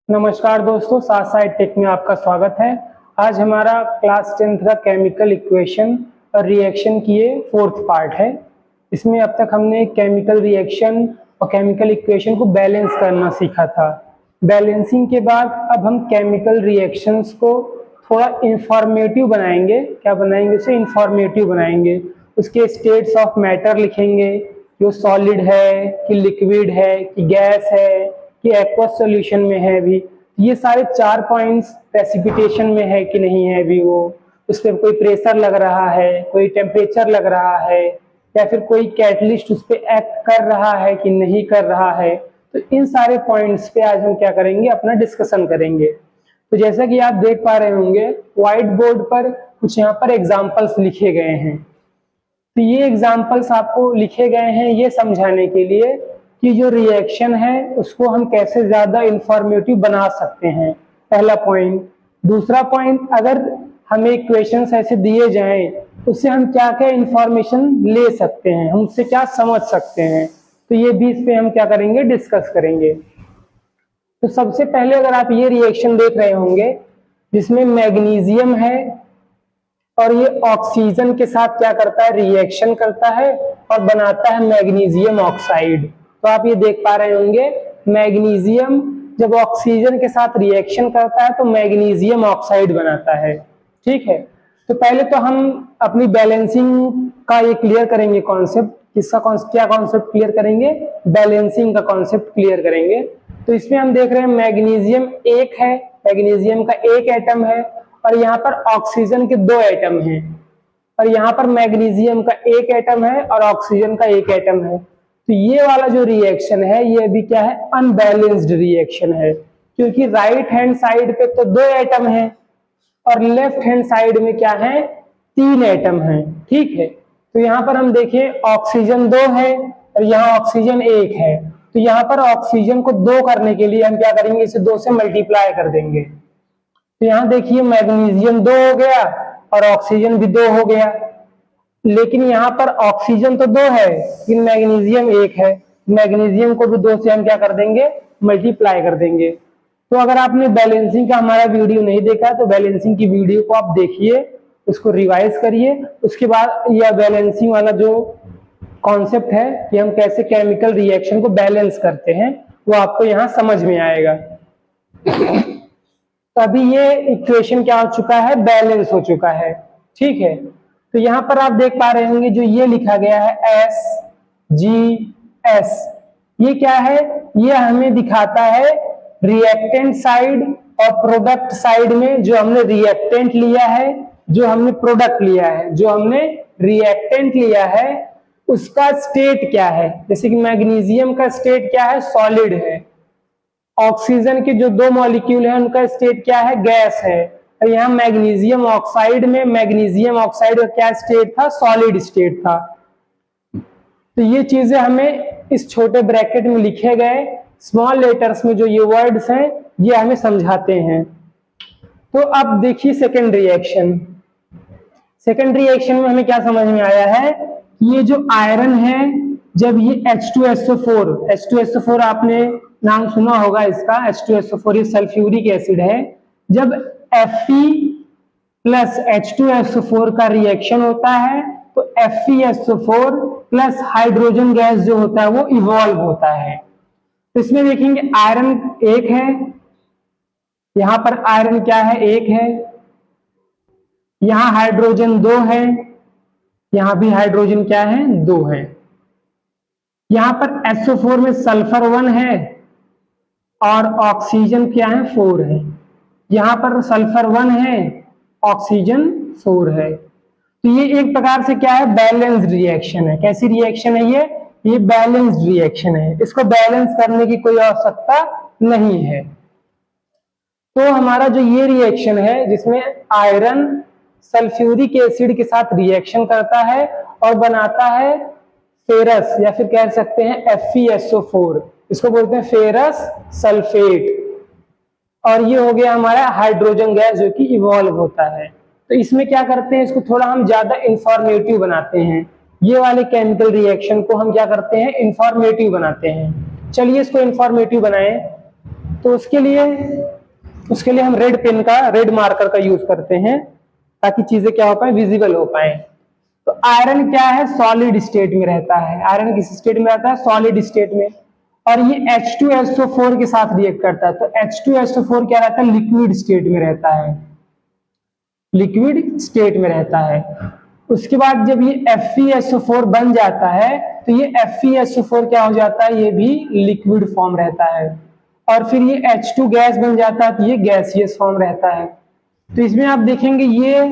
नमस्कार दोस्तों, साथ साइड टेक में आपका स्वागत है। आज हमारा क्लास 10th का केमिकल इक्वेशन और रिएक्शन की ये 4th पार्ट है। इसमें अब तक हमने केमिकल रिएक्शन और केमिकल इक्वेशन को बैलेंस करना सीखा था। बैलेंसिंग के बाद अब हम केमिकल रिएक्शंस को थोड़ा इंफॉर्मेटिव बनाएंगे। क्या बनाएंगे? उसे इंफॉर्मेटिव बनाएंगे। उसके स्टेट्स ऑफ मैटर लिखेंगे, जो सॉलिड है कि लिक्विड है कि गैस है कि एक्वस सॉल्यूशन में है भी। ये सारे 4 पॉइंट्स प्रेसिपिटेशन में है कि नहीं है भी, वो उस पर कोई प्रेशर लग रहा है, कोई टेम्परेचर लग रहा है, या फिर कोई कैटलिस्ट उस पर एक्ट कर रहा है कि नहीं कर रहा है। तो इन सारे पॉइंट्स पे आज हम क्या करेंगे, अपना डिस्कशन करेंगे। तो जैसा कि आप देख पा रहे होंगे व्हाइट बोर्ड पर कुछ यहाँ पर एग्जाम्पल्स लिखे गए हैं। तो ये एग्जाम्पल्स आपको लिखे गए हैं ये समझाने के लिए कि जो रिएक्शन है उसको हम कैसे ज्यादा इंफॉर्मेटिव बना सकते हैं, पहला पॉइंट। दूसरा पॉइंट, अगर हमें इक्वेशंस ऐसे दिए जाएं उससे हम क्या क्या इंफॉर्मेशन ले सकते हैं, हम उससे क्या समझ सकते हैं, तो ये भी इस पे हम क्या करेंगे, डिस्कस करेंगे। तो सबसे पहले अगर आप ये रिएक्शन देख रहे होंगे जिसमें मैग्नीशियम है और ये ऑक्सीजन के साथ क्या करता है, रिएक्शन करता है और बनाता है मैग्नीशियम ऑक्साइड। तो आप ये देख पा रहे होंगे मैग्नीशियम जब ऑक्सीजन के साथ रिएक्शन करता है तो मैग्नीशियम ऑक्साइड बनाता है। ठीक है, तो पहले तो हम अपनी बैलेंसिंग का ये क्लियर करेंगे कॉन्सेप्ट। क्या कॉन्सेप्ट क्लियर करेंगे? बैलेंसिंग का कॉन्सेप्ट क्लियर करेंगे। तो इसमें हम देख रहे हैं मैग्नीशियम एक है, मैग्नीशियम का एक एटम है और यहाँ पर ऑक्सीजन के 2 एटम हैं, और यहाँ पर मैग्नीशियम का एक एटम है और ऑक्सीजन का एक एटम है। तो ये वाला जो रिएक्शन है ये अभी क्या है, अनबैलेंस्ड रिएक्शन है, क्योंकि राइट हैंड साइड पे तो 2 एटम है और लेफ्ट हैंड साइड में क्या है, 3 एटम है। ठीक है, तो यहाँ पर हम देखिए ऑक्सीजन 2 है और यहाँ ऑक्सीजन 1 है। तो यहाँ पर ऑक्सीजन को 2 करने के लिए हम क्या करेंगे, इसे 2 से मल्टीप्लाई कर देंगे। तो यहाँ देखिए मैग्नीशियम 2 हो गया और ऑक्सीजन भी 2 हो गया, लेकिन यहाँ पर ऑक्सीजन तो 2 है लेकिन मैग्नीशियम 1 है। मैग्नीशियम को भी 2 से हम क्या कर देंगे, मल्टीप्लाई कर देंगे। तो अगर आपने बैलेंसिंग का हमारा वीडियो नहीं देखा तो बैलेंसिंग की वीडियो को आप देखिए, उसको रिवाइज करिए। उसके बाद यह बैलेंसिंग वाला जो कॉन्सेप्ट है कि हम कैसे केमिकल रिएक्शन को बैलेंस करते हैं वो आपको यहाँ समझ में आएगा। तो अभी ये इक्वेशन क्या हो चुका है, बैलेंस हो चुका है। ठीक है, तो यहाँ पर आप देख पा रहे होंगे जो ये लिखा गया है SGS, ये क्या है, ये हमें दिखाता है रिएक्टेंट साइड और प्रोडक्ट साइड में जो हमने रिएक्टेंट लिया है, जो हमने प्रोडक्ट लिया है। जो हमने रिएक्टेंट लिया है उसका स्टेट क्या है, जैसे कि मैग्नीशियम का स्टेट क्या है, सॉलिड है। ऑक्सीजन के जो 2 मॉलिक्यूल है उनका स्टेट क्या है, गैस है। और यहाँ मैग्नीशियम ऑक्साइड में मैग्नीशियम ऑक्साइड का क्या स्टेट था, सॉलिड स्टेट था। तो ये चीजें हमें इस छोटे ब्रैकेट में लिखे गए स्मॉल लेटर्स में जो ये वर्ड्स हैं ये हमें समझाते हैं। तो अब देखिए सेकेंड रिएक्शन। सेकेंड रिएक्शन में हमें क्या समझ में आया है, ये जो आयरन है जब ये H2SO4 आपने नाम सुना होगा इसका, H2SO4 ये सल्फ्यूरिक एसिड है। जब Fe प्लस H2SO4 का रिएक्शन होता है तो FeSO4 प्लस हाइड्रोजन गैस जो होता है वो इवॉल्व होता है। तो इसमें देखेंगे आयरन 1 है, यहां पर आयरन क्या है, 1 है, यहां हाइड्रोजन 2 है, यहां भी हाइड्रोजन क्या है, 2 है। यहां पर SO4 में सल्फर 1 है और ऑक्सीजन क्या है, 4 है। यहां पर सल्फर 1 है, ऑक्सीजन 4 है। तो ये एक प्रकार से क्या है, बैलेंस्ड रिएक्शन है। कैसी रिएक्शन है ये बैलेंस्ड रिएक्शन है। इसको बैलेंस करने की कोई आवश्यकता नहीं है। तो हमारा जो ये रिएक्शन है जिसमें आयरन सल्फ्यूरिक एसिड के साथ रिएक्शन करता है और बनाता है फेरस, या फिर कह सकते हैं FeSO4, इसको बोलते हैं फेरस सल्फेट। और ये हो गया हमारा हाइड्रोजन गैस जो कि इवॉल्व होता है। तो इसमें क्या करते हैं, इसको थोड़ा हम ज्यादा इंफॉर्मेटिव बनाते हैं। ये वाले केमिकल रिएक्शन को हम क्या करते हैं, इंफॉर्मेटिव बनाते हैं। चलिए इसको इंफॉर्मेटिव बनाएं। तो उसके लिए हम रेड मार्कर का यूज करते हैं ताकि चीजें क्या हो पाए, विजिबल हो पाए। तो आयरन क्या है, सॉलिड स्टेट में रहता है। आयरन किस स्टेट में रहता है, सॉलिड स्टेट में। और ये H2SO4 के साथ रिएक्ट करता है। तो H2SO4 क्या रहता है, लिक्विड स्टेट में रहता है, लिक्विड स्टेट में रहता है। उसके बाद जब ये FeSO4 बन जाता है तो ये FeSO4 क्या हो जाता है, ये भी लिक्विड फॉर्म रहता है। और फिर ये H2 गैस बन जाता है तो ये गैसियस फॉर्म रहता है। तो इसमें आप देखेंगे ये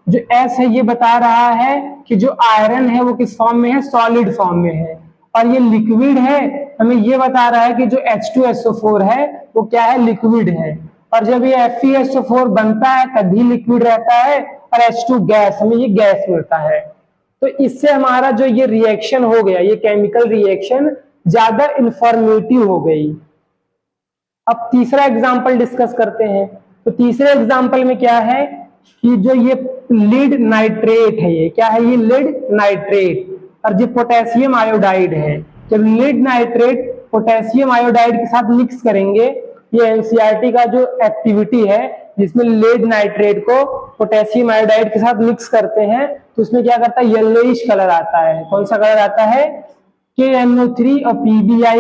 जो S है ये बता रहा है कि जो आयरन है वो किस फॉर्म में है, सॉलिड फॉर्म में है। और ये लिक्विड है, हमें ये बता रहा है कि जो H2SO4 है वो क्या है, लिक्विड है। और जब ये FeSO4 बनता है तभी लिक्विड रहता है, और H2 गैस, हमें ये गैस मिलता है। तो इससे हमारा जो ये रिएक्शन हो गया, ये केमिकल रिएक्शन ज्यादा इंफॉर्मेटिव हो गई। अब तीसरा एग्जाम्पल डिस्कस करते हैं। तो तीसरे एग्जाम्पल में क्या है कि जो ये लीड नाइट्रेट है, ये क्या है, ये लीड नाइट्रेट, और जो पोटेशियम आयोडाइड है। जब लीड नाइट्रेट पोटेशियम आयोडाइड के साथ मिक्स करेंगे, ये एनसीईआरटी का जो एक्टिविटी है जिसमें लीड नाइट्रेट को पोटेशियम आयोडाइड के साथ मिक्स करते हैं, तो उसमें क्या करता है, येलोइश कलर आता है। कौन सा कलर आता है, KNO3 और PBI,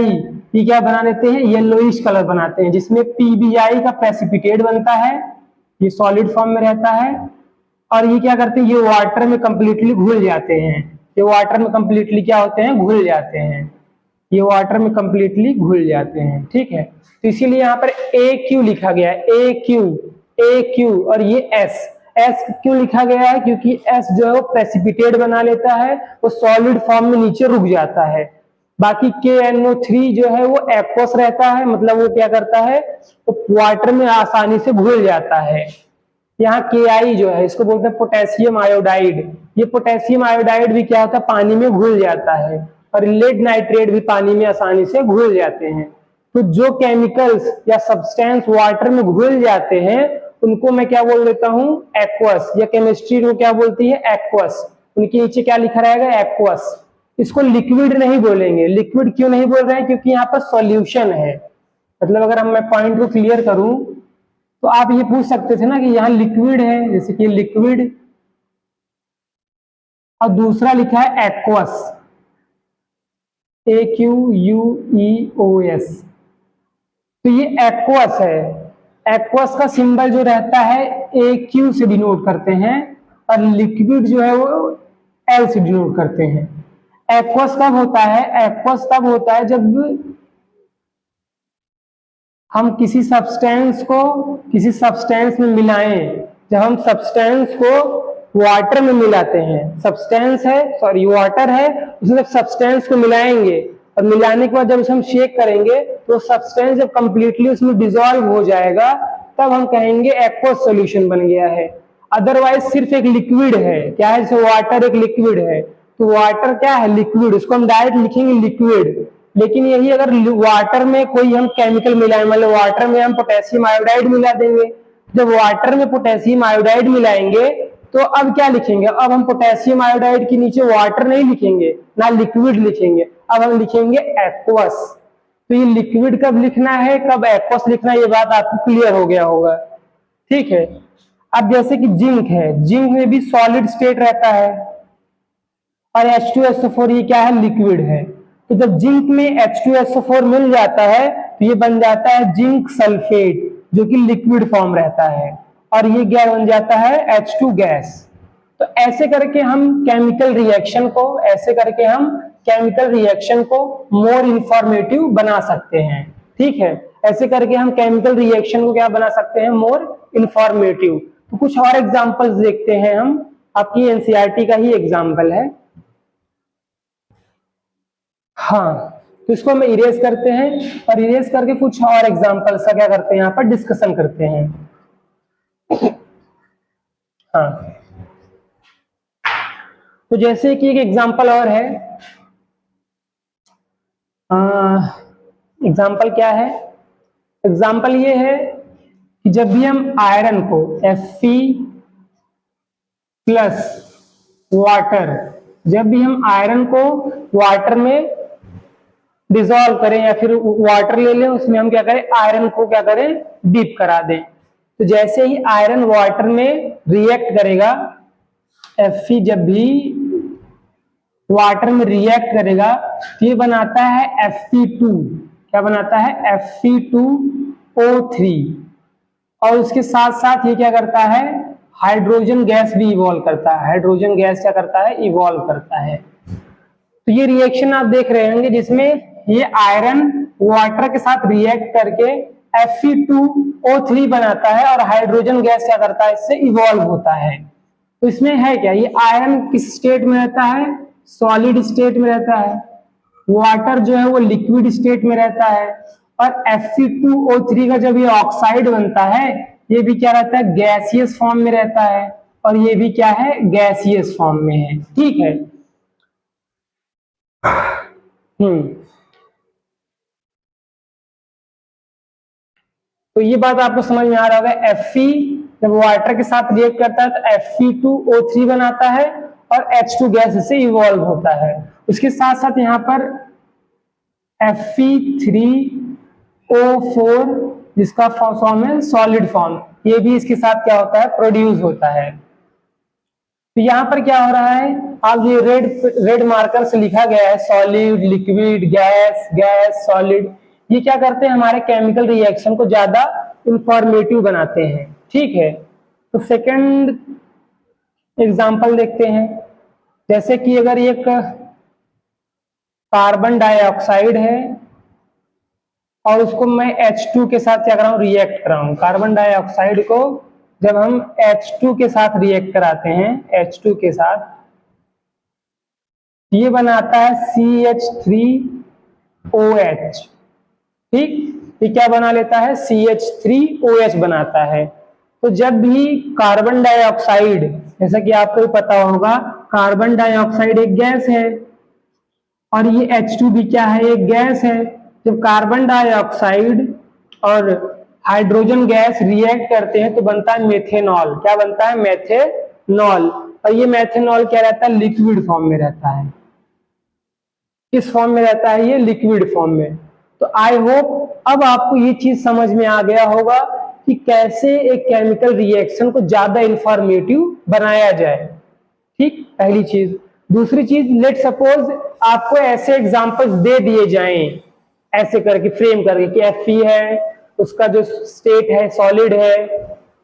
ये क्या बना लेते हैं, येलोइश कलर बनाते हैं, जिसमें PBI का प्रेसिपिटेट बनता है, ये सॉलिड फॉर्म में रहता है। और ये क्या करते हैं, ये वाटर में कंप्लीटली घुल जाते हैं। ये वाटर में कंप्लीटली क्या होते हैं, घुल जाते हैं। ये वाटर में कंप्लीटली घुल जाते हैं, ठीक है। तो इसीलिए यहाँ पर AQ लिखा गया है, AQ। और ये S क्यों लिखा गया है, क्योंकि S जो है वो प्रेसिपिटेट बना लेता है, वो सॉलिड फॉर्म में नीचे रुक जाता है। बाकी KNO3 जो है वो एक्वस रहता है, मतलब वो क्या करता है, वो वाटर में आसानी से घुल जाता है। यहाँ KI जो है इसको बोलते हैं पोटेशियम आयोडाइड। ये पोटेशियम आयोडाइड भी क्या होता है, पानी में घुल जाता है। और लीड नाइट्रेट भी पानी में आसानी से घुल जाते हैं। तो जो केमिकल्स या सब्सटेंस वाटर में घुल जाते हैं उनको मैं क्या बोल देता हूँ, एक्वस, या केमिस्ट्री को क्या बोलती है, एक्वस। उनके नीचे क्या लिखा रहेगा, एक्वस। इसको लिक्विड नहीं बोलेंगे। लिक्विड क्यों नहीं बोल रहे हैं, क्योंकि यहाँ पर सॉल्यूशन है। मतलब अगर मैं पॉइंट को क्लियर करूं तो आप ये पूछ सकते थे ना कि यहाँ लिक्विड है, जैसे कि लिक्विड, और दूसरा लिखा है एक्वस, AQUEOS। तो ये एक्वस है। एक्वस का सिंबल जो रहता है AQ से डिनोट करते हैं, और लिक्विड जो है वो L से डिनोट करते हैं। एक्वस कब होता है, एक्वस तब होता है जब हम किसी सब्सटेंस में मिलाएं। जब हम सब्सटेंस को वाटर में मिलाते हैं, सब्सटेंस है, सॉरी वाटर है, उसमें जब सब्सटेंस को मिलाएंगे और मिलाने के बाद जब उसे हम शेक करेंगे तो सब्सटेंस जब कंप्लीटली उसमें डिसॉल्व हो जाएगा तब हम कहेंगे एक्वस सॉल्यूशन बन गया है। अदरवाइज सिर्फ एक लिक्विड है, क्या है, जैसे वाटर एक लिक्विड है, तो वाटर क्या है, लिक्विड, उसको हम डायरेक्ट लिखेंगे लिक्विड। लेकिन यही अगर वाटर में कोई हम केमिकल मिलाएं, मतलब वाटर में हम पोटेशियम आयोडाइड मिला देंगे, जब वाटर में पोटेशियम आयोडाइड मिलाएंगे तो अब क्या लिखेंगे, अब हम पोटेशियम आयोडाइड के नीचे वाटर नहीं लिखेंगे, ना लिक्विड लिखेंगे, अब हम लिखेंगे एक्वस। तो ये लिक्विड कब लिखना है, कब एक्वस लिखना है, ये बात आपको क्लियर हो गया होगा, ठीक है। अब जैसे कि जिंक है, जिंक में भी सॉलिड स्टेट रहता है, और H2SO4 ये क्या है, लिक्विड है। तो जब जिंक में H2SO4 मिल जाता है तो ये बन जाता है जिंक सल्फेट, जो कि लिक्विड फॉर्म रहता है, और ये क्या बन जाता है, H2 गैस। तो ऐसे करके हम केमिकल रिएक्शन को मोर इंफॉर्मेटिव बना सकते हैं, ठीक है। ऐसे करके हम केमिकल रिएक्शन को क्या बना सकते हैं, मोर इंफॉर्मेटिव। तो कुछ और एग्जांपल्स देखते हैं हम, आपकी एनसीईआरटी का ही एग्जांपल है। हाँ, तो इसको हम इरेज करते हैं, और इरेज करके कुछ और एग्जांपल्स का क्या करते हैं, यहाँ पर डिस्कशन करते हैं। हाँ, तो जैसे कि एक एग्जांपल और है, एग्जांपल क्या है, एग्जांपल ये है कि जब भी हम आयरन को Fe प्लस वाटर, जब भी हम आयरन को वाटर में डिसॉल्व करें या फिर वाटर ले लें, उसमें हम क्या करें, आयरन को क्या करें, डीप करा दें। तो जैसे ही आयरन वाटर में रिएक्ट करेगा, Fe जब भी वाटर में रिएक्ट करेगा तो ये बनाता है Fe2। क्या बनाता है, Fe2O3। और उसके साथ साथ ये क्या करता है, हाइड्रोजन गैस भी इवॉल्व करता है। हाइड्रोजन गैस क्या करता है, इवॉल्व करता है। तो ये रिएक्शन आप देख रहे होंगे जिसमें ये आयरन वाटर के साथ रिएक्ट करके Fe2O3 बनाता है और हाइड्रोजन गैस क्या करता है, इससे इवॉल्व होता है। तो इसमें है क्या, ये आयरन किस स्टेट में रहता है, सॉलिड स्टेट में रहता है। वाटर जो है वो लिक्विड स्टेट में रहता है। और Fe2O3 का जब ये ऑक्साइड बनता है, ये भी क्या रहता है, गैसियस फॉर्म में रहता है। और ये भी क्या है, गैसियस फॉर्म में है। ठीक है। तो ये बात आपको समझ में आ रहा होगा। Fe जब वाटर के साथ रिएक्ट करता है तो Fe2O3 बनाता है और H2 गैस इससे इवॉल्व होता है। उसके साथ साथ यहाँ पर Fe3O4 जिसका फॉर्म है सॉलिड फॉर्म, ये भी इसके साथ क्या होता है, प्रोड्यूस होता है। तो यहाँ पर क्या हो रहा है, अब ये रेड मार्कर से लिखा गया है solid, liquid, gas, gas, solid. ये क्या करते हैं, हमारे केमिकल रिएक्शन को ज्यादा इंफॉर्मेटिव बनाते हैं। ठीक है। तो सेकंड एग्जांपल देखते हैं। जैसे कि अगर एक कार्बन डाइऑक्साइड है और उसको मैं H2 के साथ क्या कर रहा हूं, रिएक्ट कर रहा हूं। कार्बन डाइऑक्साइड को जब हम H2 के साथ रिएक्ट कराते हैं, H2 के साथ, ये बनाता है CH3OH। ठीक, ये क्या बना लेता है, CH3OH बनाता है। तो जब भी कार्बन डाइऑक्साइड, जैसा कि आपको पता होगा, कार्बन डाइऑक्साइड एक गैस है और ये H2 भी क्या है, एक गैस है। जब कार्बन डाइऑक्साइड और हाइड्रोजन गैस रिएक्ट करते हैं तो बनता है मेथेनॉल। क्या बनता है, मेथेनॉल। और ये मेथेनॉल क्या रहता है, लिक्विड फॉर्म में रहता है। किस फॉर्म में रहता है, ये लिक्विड फॉर्म में। तो आई होप अब आपको ये चीज समझ में आ गया होगा कि कैसे एक केमिकल रिएक्शन को ज्यादा इंफॉर्मेटिव बनाया जाए। ठीक, पहली चीज। दूसरी चीज, लेट सपोज आपको ऐसे एग्जांपल्स दे दिए जाएं, ऐसे करके फ्रेम करके कि Fe है, उसका जो स्टेट है सॉलिड है,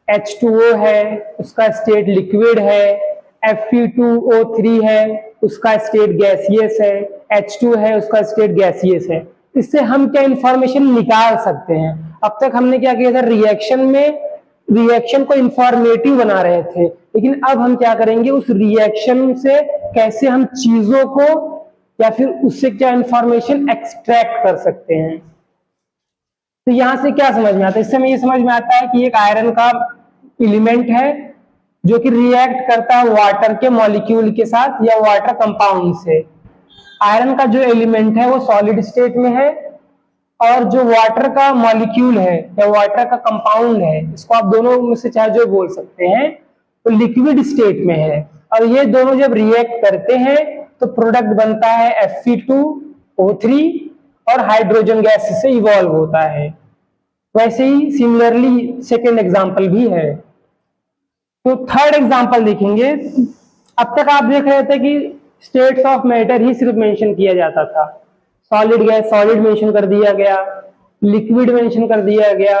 H2O है, उसका स्टेट लिक्विड है, Fe2O3 है, उसका स्टेट गैसियस है, H2 है, उसका स्टेट गैसियस है। इससे हम क्या इंफॉर्मेशन निकाल सकते हैं। अब तक हमने क्या किया था, रिएक्शन को इंफॉर्मेटिव बना रहे थे, लेकिन अब हम क्या करेंगे, उस रिएक्शन से कैसे हम चीजों को या फिर उससे क्या इंफॉर्मेशन एक्सट्रैक्ट कर सकते हैं। तो यहां से क्या समझ में आता है, इससे हमें ये समझ में आता है कि एक आयरन का एलिमेंट है जो कि रिएक्ट करता है वाटर के मॉलिक्यूल के साथ या वाटर कंपाउंड से। आयरन का जो एलिमेंट है वो सॉलिड स्टेट में है और जो वाटर का मॉलिक्यूल है या वाटर का कंपाउंड है, इसको आप दोनों में से चाहे जो बोल सकते हैं, तो लिक्विड स्टेट में है। और ये दोनों जब रिएक्ट करते हैं तो प्रोडक्ट बनता है Fe2O3 और हाइड्रोजन गैस से इवॉल्व होता है। वैसे ही सिमिलरली सेकेंड एग्जांपल भी है। तो थर्ड एग्जांपल देखेंगे। अब तक आप देख रहे थे कि स्टेट्स ऑफ मैटर ही सिर्फ मेंशन किया जाता था। सॉलिड गैस सॉलिड मेंशन कर दिया गया, लिक्विड मेंशन कर दिया गया,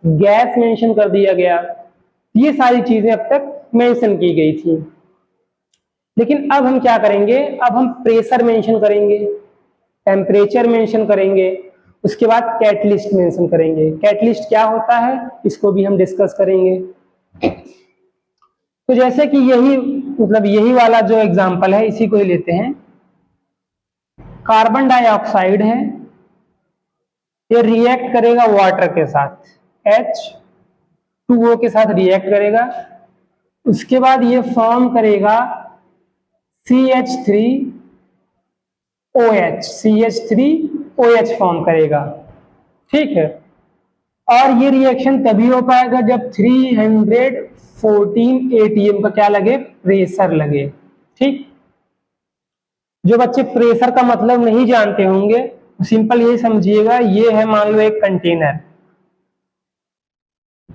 गैस मेंशन कर दिया गया। ये सारी चीजें अब तक मेंशन की गई थी। लेकिन अब हम क्या करेंगे, अब हम प्रेशर मेंशन करेंगे, टेम्परेचर मेंशन करेंगे, उसके बाद कैटलिस्ट मेंशन करेंगे। कैटलिस्ट क्या होता है इसको भी हम डिस्कस करेंगे। तो जैसे कि यही वाला जो एग्जांपल है इसी को ही लेते हैं। कार्बन डाइऑक्साइड है, ये रिएक्ट करेगा वाटर के साथ, H2O के साथ रिएक्ट करेगा। उसके बाद ये फॉर्म करेगा CH3OH फॉर्म करेगा। ठीक है। और ये रिएक्शन तभी हो पाएगा जब 314 atm का क्या लगे, प्रेशर लगे। ठीक, जो बच्चे प्रेशर का मतलब नहीं जानते होंगे सिंपल ये समझिएगा, ये है मान लो एक कंटेनर,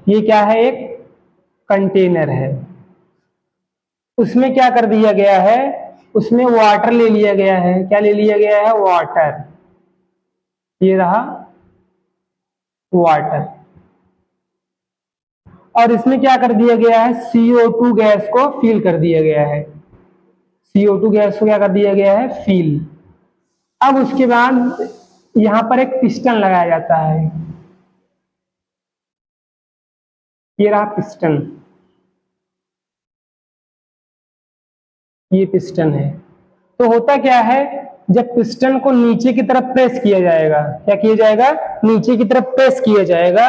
ये क्या है, एक कंटेनर है। उसमें क्या कर दिया गया है, उसमें वाटर ले लिया गया है। क्या ले लिया गया है, वाटर। ये रहा वाटर, और इसमें क्या कर दिया गया है, CO2 गैस को फिल कर दिया गया है। CO2 गैस को क्या कर दिया गया है, फिल। अब उसके बाद यहां पर एक पिस्टन लगाया जाता है। ये रहा पिस्टन, ये पिस्टन है। तो होता क्या है, जब पिस्टन को नीचे की तरफ प्रेस किया जाएगा, क्या किया जाएगा, नीचे की तरफ प्रेस किया जाएगा,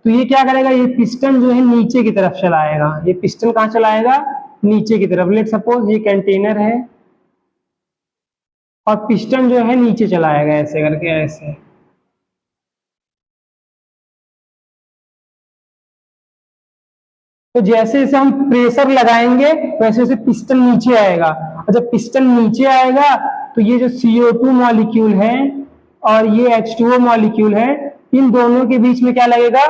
तो ये क्या करेगा, ये पिस्टन जो है नीचे की तरफ चलाएगा। ये पिस्टन कहां चलाएगा, नीचे की तरफ। लेट सपोज ये कंटेनर है और पिस्टन जो है नीचे चलाएगा, ऐसे करके, ऐसे। तो जैसे जैसे हम प्रेशर लगाएंगे वैसे वैसे पिस्टन नीचे आएगा, और जब पिस्टन नीचे आएगा तो ये जो CO2 मॉलिक्यूल है और ये H2O मॉलिक्यूल है, इन दोनों के बीच में क्या लगेगा,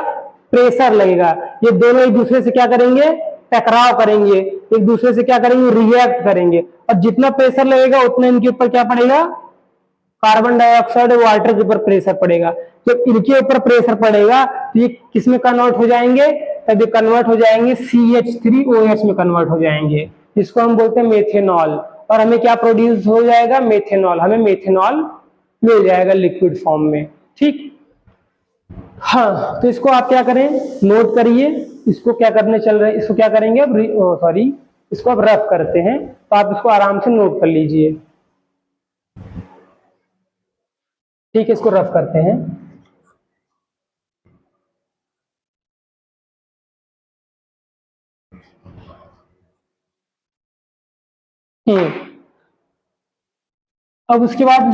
प्रेशर लगेगा। ये दोनों एक दूसरे से क्या करेंगे, टकराव करेंगे, एक दूसरे से क्या करेंगे, रिएक्ट करेंगे, और जितना प्रेशर लगेगा उतना इनके ऊपर क्या पड़ेगा, कार्बन डाइऑक्साइड और वाटर के ऊपर प्रेशर पड़ेगा। जब इनके ऊपर प्रेशर पड़ेगा तो ये किसमें कन्वर्ट हो जाएंगे, तब ये कन्वर्ट हो जाएंगे CH3OH में कन्वर्ट हो जाएंगे, जिसको हम बोलते हैं मेथेनॉल। और हमें क्या प्रोड्यूस हो जाएगा, मेथेनॉल। हमें मेथेनॉल मिल जाएगा लिक्विड फॉर्म में। ठीक, हाँ, तो इसको आप क्या करें, नोट करिए। इसको क्या करने चल रहे हैं, इसको क्या करेंगे अब, सॉरी, इसको अब रफ करते हैं, तो आप इसको आराम से नोट कर लीजिए। ठीक है, इसको रफ करते हैं। अब उसके बाद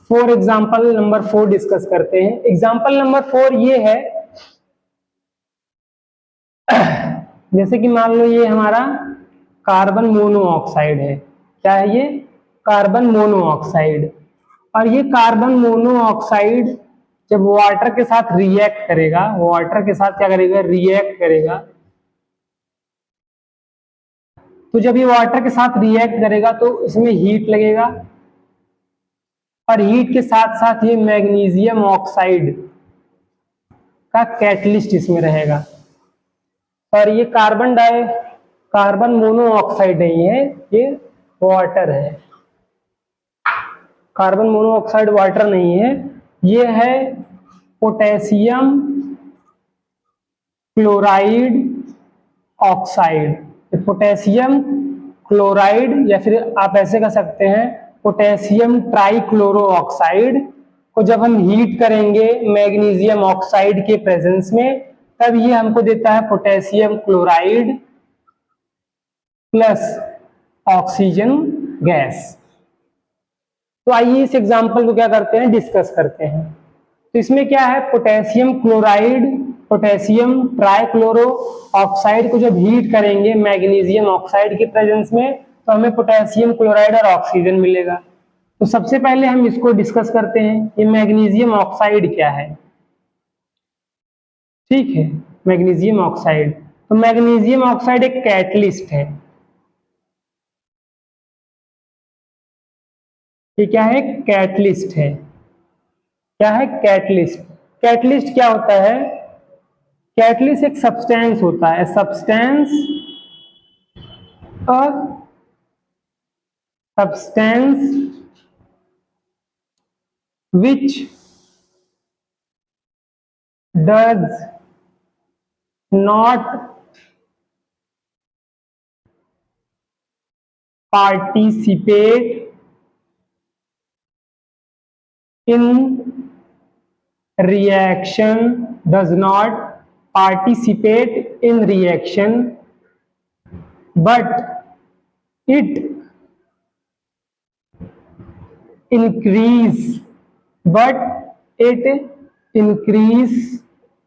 फॉर एग्जाम्पल नंबर 4 डिस्कस करते हैं। एग्जाम्पल नंबर 4 ये है, जैसे कि मान लो ये हमारा कार्बन मोनोऑक्साइड है। क्या है ये, कार्बन मोनोऑक्साइड। और ये कार्बन मोनोऑक्साइड जब वाटर के साथ रिएक्ट करेगा, वाटर के साथ क्या करेगा, रिएक्ट करेगा, तो जब ये वाटर के साथ रिएक्ट करेगा तो इसमें हीट लगेगा, और हीट के साथ साथ ये मैग्नीशियम ऑक्साइड का कैटलिस्ट इसमें रहेगा। और ये कार्बन मोनोऑक्साइड नहीं है, ये वाटर है। कार्बन मोनोऑक्साइड वाटर नहीं है, ये है potassium chloride oxide. Potassium chloride, या फिर आप ऐसे कह सकते हैं पोटेशियम ट्राइक्लोरो ऑक्साइड को जब हम हीट करेंगे मैग्नीशियम ऑक्साइड के प्रेजेंस में, तब ये हमको देता है potassium chloride plus oxygen gas. तो आइए इस एग्जांपल को क्या करते हैं, डिस्कस करते हैं। तो इसमें क्या है, potassium chloride, potassium trichloro oxide को जब हीट करेंगे मैग्नीशियम ऑक्साइड के प्रेजेंस में, तो हमें पोटेशियम क्लोराइड और ऑक्सीजन मिलेगा। तो सबसे पहले हम इसको डिस्कस करते हैं, ये मैग्नीशियम ऑक्साइड क्या है। ठीक है, मैग्नीशियम ऑक्साइड, तो मैग्नीशियम ऑक्साइड एक कैटलिस्ट है। ये क्या है, कैटलिस्ट है। क्या है, कैटलिस्ट। कैटलिस्ट क्या होता है, कैटलिस्ट एक सब्सटेंस होता है, substance which does not participate in reaction, does not participate in reaction, but it increase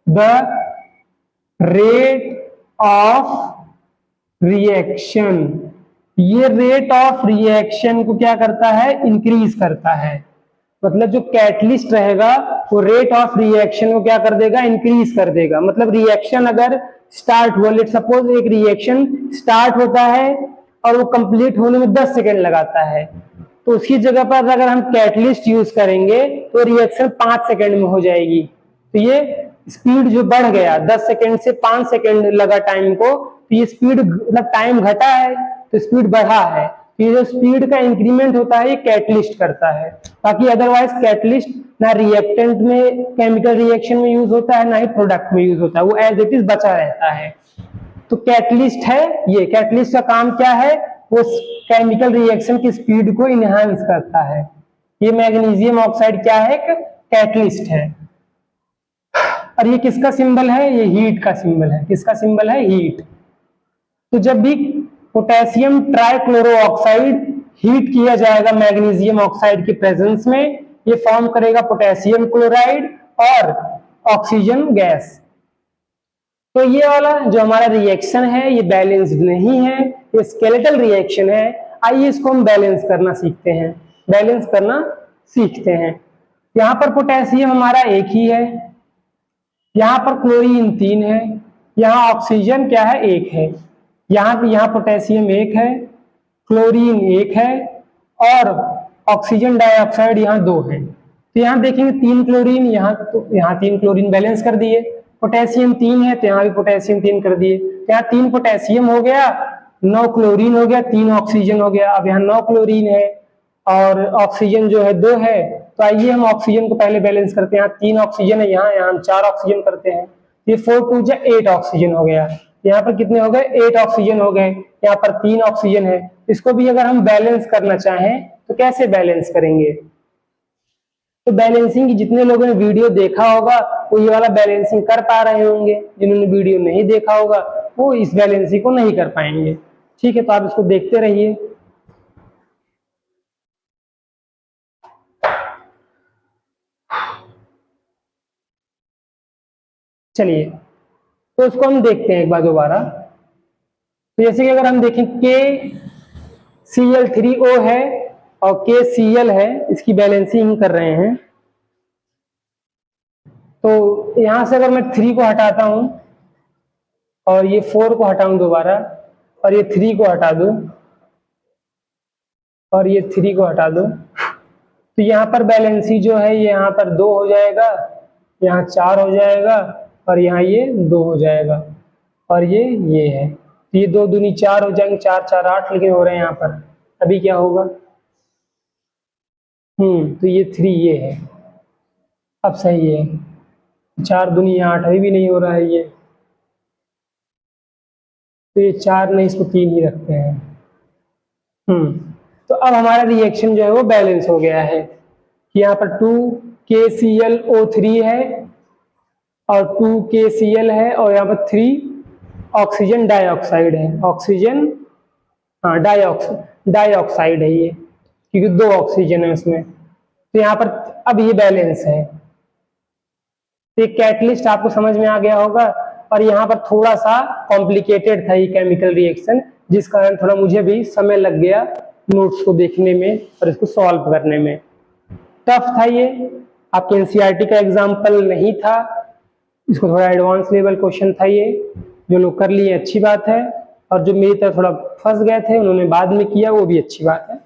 the rate of reaction। ये रेट ऑफ रिएक्शन को क्या करता है, इंक्रीज करता है। मतलब जो कैटलिस्ट रहेगा वो रेट ऑफ रिएक्शन को क्या कर देगा, इंक्रीज कर देगा। मतलब रिएक्शन अगर स्टार्ट हुआ, लेट सपोज एक रिएक्शन स्टार्ट होता है और वो कंप्लीट होने में 10 सेकेंड लगाता है, तो उसकी जगह पर अगर हम कैटलिस्ट यूज करेंगे तो रिएक्शन 5 सेकेंड में हो जाएगी। तो ये स्पीड जो बढ़ गया, 10 सेकेंड से 5 सेकेंड लगा टाइम को, तो ये स्पीड मतलब टाइम घटा है तो स्पीड बढ़ा है। ये जो स्पीड का इंक्रीमेंट होता है ये कैटलिस्ट करता है। बाकी अदरवाइज कैटलिस्ट ना रिएक्टेंट में केमिकल रिएक्शन में यूज होता है ना ही प्रोडक्ट में यूज होता है, वो एज इट इज बचा रहता है। तो कैटलिस्ट है, ये कैटलिस्ट का काम क्या है, वो केमिकल रिएक्शन की स्पीड को इनहांस करता है। ये मैग्नीशियम ऑक्साइड क्या है, एक कैटलिस्ट है। और ये किसका सिंबल है, ये हीट का सिंबल है। किसका सिंबल है, हीट। तो जब भी पोटेशियम ट्राइक्लोरो ऑक्साइड हीट किया जाएगा मैग्नीशियम ऑक्साइड की प्रेजेंस में, ये फॉर्म करेगा पोटेशियम क्लोराइड और ऑक्सीजन गैस। तो ये वाला जो हमारा रिएक्शन है ये बैलेंस्ड नहीं है, ये स्केलेटल रिएक्शन है। आइए इसको हम बैलेंस करना सीखते हैं, बैलेंस करना सीखते हैं। यहाँ पर पोटेशियम हमारा एक ही है, यहाँ पर क्लोरीन 3 है, यहाँ ऑक्सीजन क्या है, 1 है। यहाँ पोटेशियम 1 है, क्लोरीन 1 है और ऑक्सीजन डाइऑक्साइड यहाँ 2 है। तो यहाँ देखेंगे 3 क्लोरीन, यहाँ 3 क्लोरीन बैलेंस कर दिए। पोटेशियम 3 है तो यहाँ भी पोटेशियम 3 कर दिए। तो यहाँ 3 पोटेशियम हो गया, 9 क्लोरीन हो गया, 3 ऑक्सीजन हो गया। अब यहाँ 9 क्लोरीन है और ऑक्सीजन जो है 2 है। तो आइए हम ऑक्सीजन को पहले बैलेंस करते हैं। यहाँ 3 ऑक्सीजन है, यहाँ हम 4 ऑक्सीजन करते हैं। ये 4 2 जा 8 ऑक्सीजन हो गया। यहाँ पर कितने हो गए, 8 ऑक्सीजन हो गए। यहाँ पर 3 ऑक्सीजन है। इसको भी अगर हम बैलेंस करना चाहें तो कैसे बैलेंस करेंगे। तो बैलेंसिंग की जितने लोगों ने वीडियो देखा होगा वो ये वाला बैलेंसिंग कर पा रहे होंगे, जिन्होंने वीडियो नहीं देखा होगा वो इस बैलेंसिंग को नहीं कर पाएंगे। ठीक है, तो आप इसको देखते रहिए। चलिए तो इसको हम देखते हैं एक बार दोबारा। तो जैसे कि अगर हम देखें KCl3O है और KCl है, इसकी बैलेंसिंग कर रहे हैं। तो यहां से अगर मैं 3 को हटाता हूं और ये 4 को हटाऊं दोबारा और ये 3 को हटा दूं और ये 3 को हटा दूं, तो यहाँ पर बैलेंसी जो है ये यहाँ पर 2 हो जाएगा, यहाँ 4 हो जाएगा और यहाँ ये 2 हो जाएगा और ये है। तो ये 2 दूनी 4 हो जाएंगे, 4 4 8 लेकिन हो रहे हैं यहाँ पर। अभी क्या होगा, तो ये 3 ये है। अब सही है, 4 दूनी 8 अभी भी नहीं हो रहा है ये। तो ये 4 नहीं, इसको 3 ही रखते हैं। तो अब हमारा रिएक्शन जो है वो बैलेंस हो गया है कि यहाँ पर 2KClO3 है और 2KCl है और यहाँ पर 3 ऑक्सीजन डाइऑक्साइड है। ऑक्सीजन डाइऑक्साइड है ये, क्योंकि 2 ऑक्सीजन है उसमें। तो यहाँ पर अब ये बैलेंस है। तो ये कैटलिस्ट आपको समझ में आ गया होगा। और यहाँ पर थोड़ा सा कॉम्प्लिकेटेड था ये केमिकल रिएक्शन, जिस कारण थोड़ा मुझे भी समय लग गया नोट्स को देखने में और इसको सॉल्व करने में। टफ था ये, आपके एनसीईआरटी का एग्जाम्पल नहीं था, इसको थोड़ा एडवांस लेवल क्वेश्चन था ये। जो लोग कर लिए अच्छी बात है, और जो मेरी तरह थोड़ा फंस गए थे उन्होंने बाद में किया, वो भी अच्छी बात है।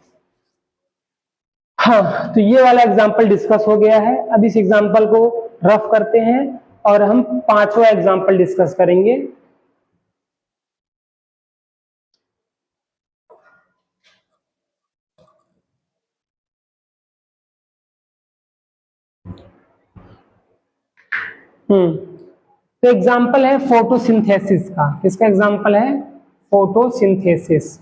हाँ, तो ये वाला एग्जाम्पल डिस्कस हो गया है। अब इस एग्जाम्पल को रफ करते हैं और हम 5वां एग्जाम्पल डिस्कस करेंगे। तो एग्जाम्पल है फोटोसिंथेसिस का। किसका एग्जाम्पल है, फोटोसिंथेसिस।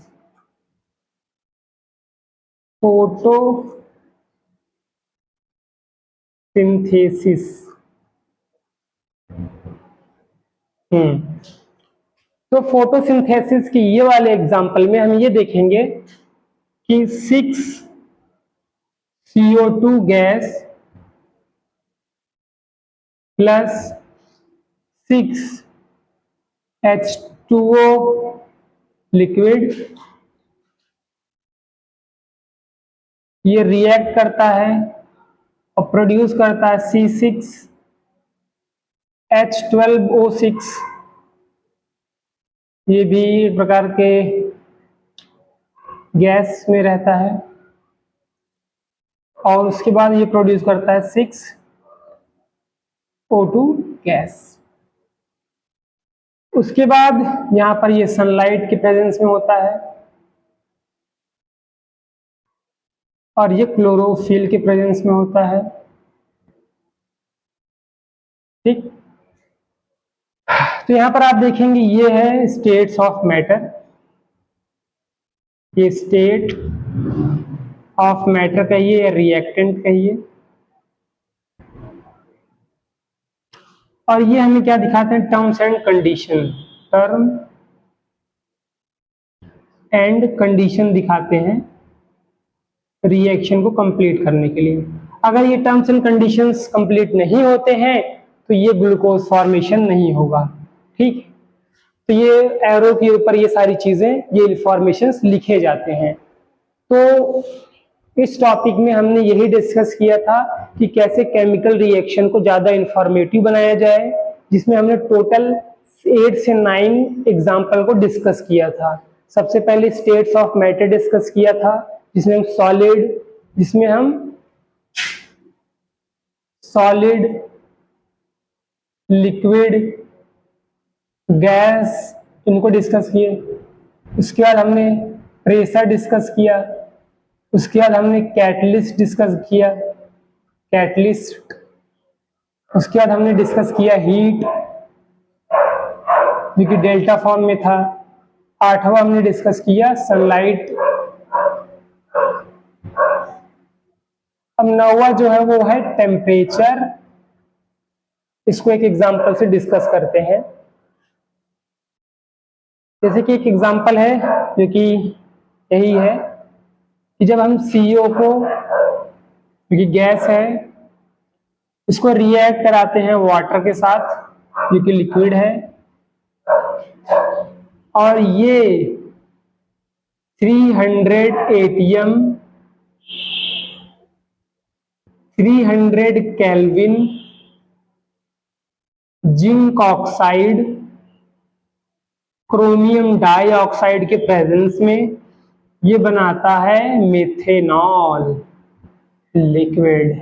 फोटोसिंथेसिस। तो फोटोसिंथेसिस की ये वाले एग्जाम्पल में हम ये देखेंगे कि 6CO2 gas plus 6H2O liquid ये रिएक्ट करता है और प्रोड्यूस करता है C6H12O6। ये भी एक प्रकार के गैस में रहता है। और उसके बाद ये प्रोड्यूस करता है 6O2 गैस। उसके बाद यहाँ पर ये सनलाइट के प्रेजेंस में होता है और ये क्लोरोफिल के प्रेजेंस में होता है। ठीक, तो यहाँ पर आप देखेंगे ये है स्टेट्स ऑफ मैटर। ये स्टेट ऑफ मैटर कहिए या रिएक्टेंट कहिए। और ये हमें क्या दिखाते हैं, terms and condition. Term and condition दिखाते हैं रिएक्शन को कंप्लीट करने के लिए। अगर ये टर्म्स एंड कंडीशंस कंप्लीट नहीं होते हैं तो ये ग्लूकोज फॉर्मेशन नहीं होगा। ठीक, तो ये एरो के ऊपर ये सारी चीजें, ये इंफॉर्मेशंस लिखे जाते हैं। तो इस टॉपिक में हमने यही डिस्कस किया था कि कैसे केमिकल रिएक्शन को ज्यादा इंफॉर्मेटिव बनाया जाए, जिसमें हमने टोटल 8 से 9 एग्जाम्पल को डिस्कस किया था। सबसे पहले स्टेट्स ऑफ मैटर डिस्कस किया था, जिसमें हम सॉलिड, लिक्विड, गैस, इनको डिस्कस किए। उसके बाद हमने प्रेशर डिस्कस किया। उसके बाद हमने कैटलिस्ट डिस्कस किया, कैटलिस्ट। उसके बाद हमने डिस्कस किया हीट, जो कि डेल्टा फॉर्म में था। 8वां हमने डिस्कस किया सनलाइट। अब 9वां जो है वो है टेम्परेचर। इसको एक एग्जांपल से डिस्कस करते हैं। जैसे कि एक एग्जांपल है जो कि यही है कि जब हम CO को, जो कि गैस है, इसको रिएक्ट कराते हैं वाटर के साथ, जो कि लिक्विड है, और ये 300 ATM 300 kelvin zinc oxide chromium dioxide के प्रेजेंस में ये बनाता है मेथेनॉल लिक्विड।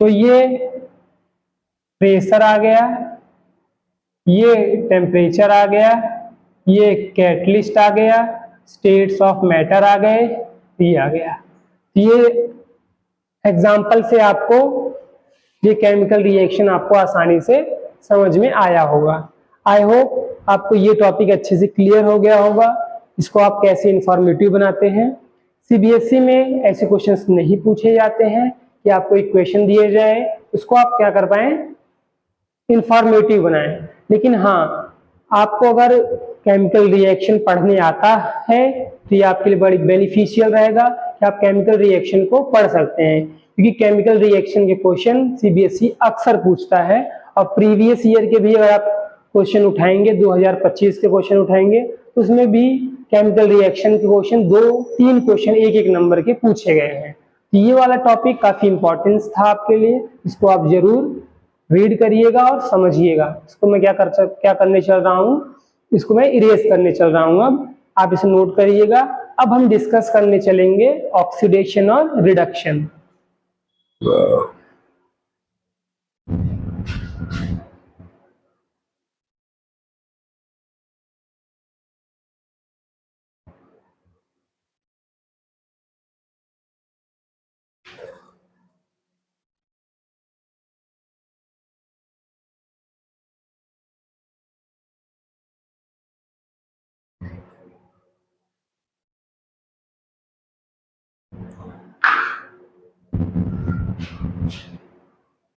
तो ये प्रेशर आ गया, ये टेम्परेचर आ गया, ये कैटलिस्ट आ गया, स्टेट्स ऑफ मैटर आ गए, ये आ गया। ये एग्जाम्पल से आपको ये केमिकल रिएक्शन आपको आसानी से समझ में आया होगा। आई होप आपको ये टॉपिक अच्छे से क्लियर हो गया होगा, इसको आप कैसे इंफॉर्मेटिव बनाते हैं। CBSE में ऐसे क्वेश्चंस नहीं पूछे जाते हैं कि आपको एक क्वेश्चन दिए जाए, उसको आप क्या कर पाए, इंफॉर्मेटिव बनाएं। लेकिन हाँ, आपको अगर केमिकल रिएक्शन पढ़ने आता है तो ये आपके लिए बड़ी बेनिफिशियल रहेगा कि आप केमिकल रिएक्शन को पढ़ सकते हैं, क्योंकि केमिकल रिएक्शन के क्वेश्चन CBSE अक्सर पूछता है। और प्रीवियस ईयर के भी अगर आप क्वेश्चन उठाएंगे, 2025 के क्वेश्चन उठाएंगे, तो उसमें भी केमिकल रिएक्शन के क्वेश्चन 2-3 क्वेश्चन एक करके पूछे गए हैं। तो ये वाला टॉपिक काफी इंपॉर्टेंस था आपके लिए, इसको आप जरूर रीड करिएगा और समझिएगा। इसको मैं क्या करने चल रहा हूँ, इसको मैं इरेज करने चल रहा हूँ। अब आप इसे नोट करिएगा। अब हम डिस्कस करने चलेंगे ऑक्सीडेशन और रिडक्शन।